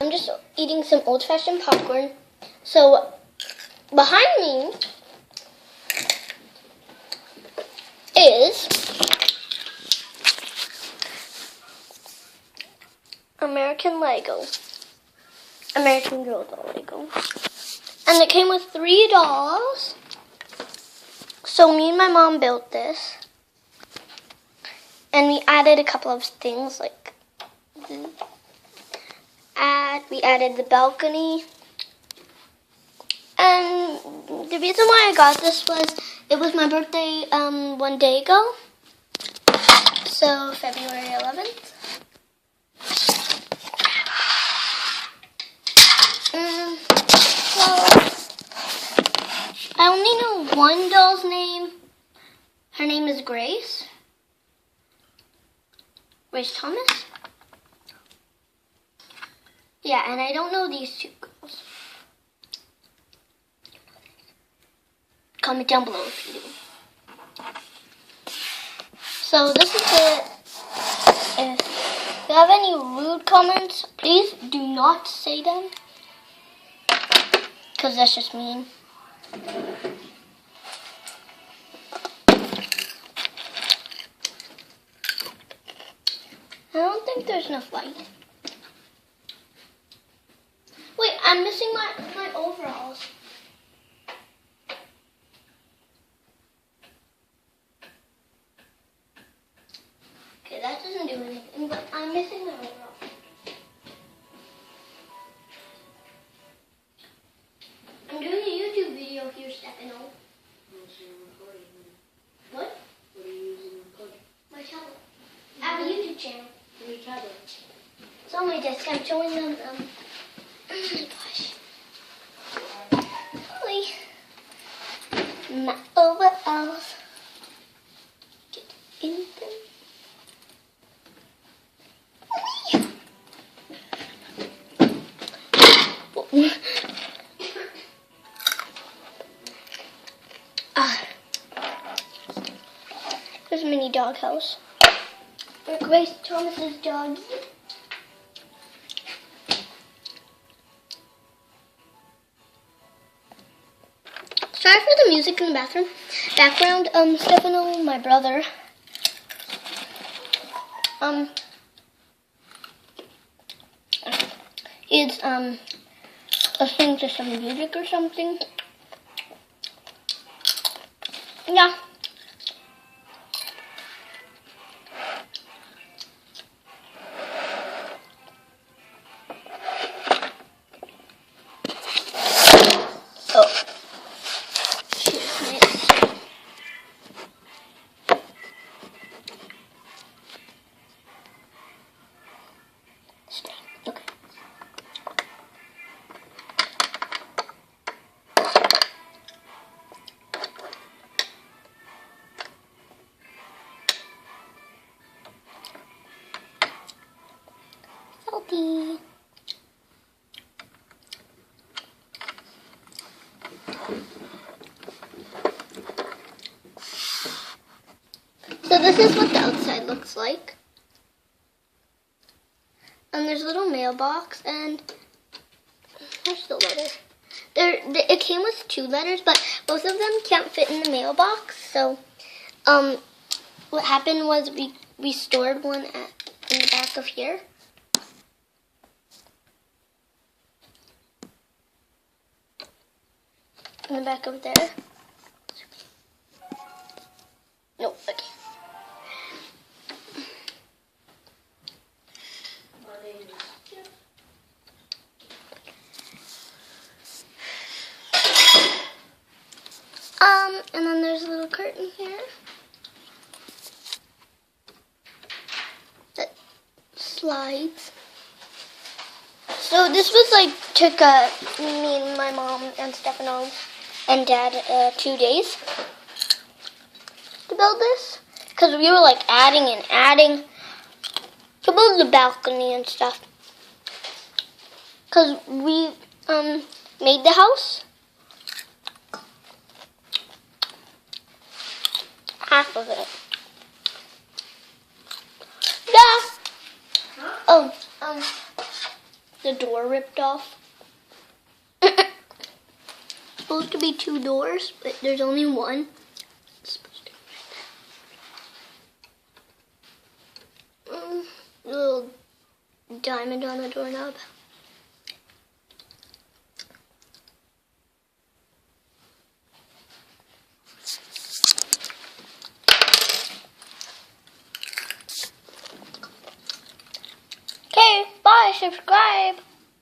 I'm just eating some old-fashioned popcorn. So behind me is American Girl doll Lego. And it came with 3 dolls. So me and my mom built this. And we added a couple of things like we added the balcony. And the reason why I got this was it was my birthday 1 day ago. So February 11th. I only know one doll's name. Her name is Grace. Grace Thomas. Yeah, and I don't know these 2 girls. Comment down below if you do. So this is it. If you have any rude comments, please do not say them. Because that's just mean. I don't think there's enough light. Wait, I'm missing my overalls. Okay, that doesn't do anything, but I'm missing my overalls. I'm doing a YouTube video here, Stefano. What? What are you using to record? My tablet. I have a YouTube channel. Your tablet. It's on my desk. I'm showing them. Oh my gosh. Really? My overalls. Get in them. There's a mini doghouse. Grace Thomas's doggy. Sorry for the music in the background. Stefano, my brother, is listening to some music or something. Yeah. Salty. So this is what the outside looks like. And there's a little mailbox, and there's the letter. It came with 2 letters, but both of them can't fit in the mailbox. So, what happened was we stored one in the back of here. In the back of there. Nope, okay. And then there's a little curtain here that slides. So this was took me and my mom and Stefano and Dad 2 days to build this, because we were adding and adding to build the balcony and stuff. Because we made the house. Half of it. Yeah. Oh, the door ripped off. Supposed to be 2 doors, but there's only one. It's supposed to be right there. Little diamond on the doorknob. Okay, bye, subscribe.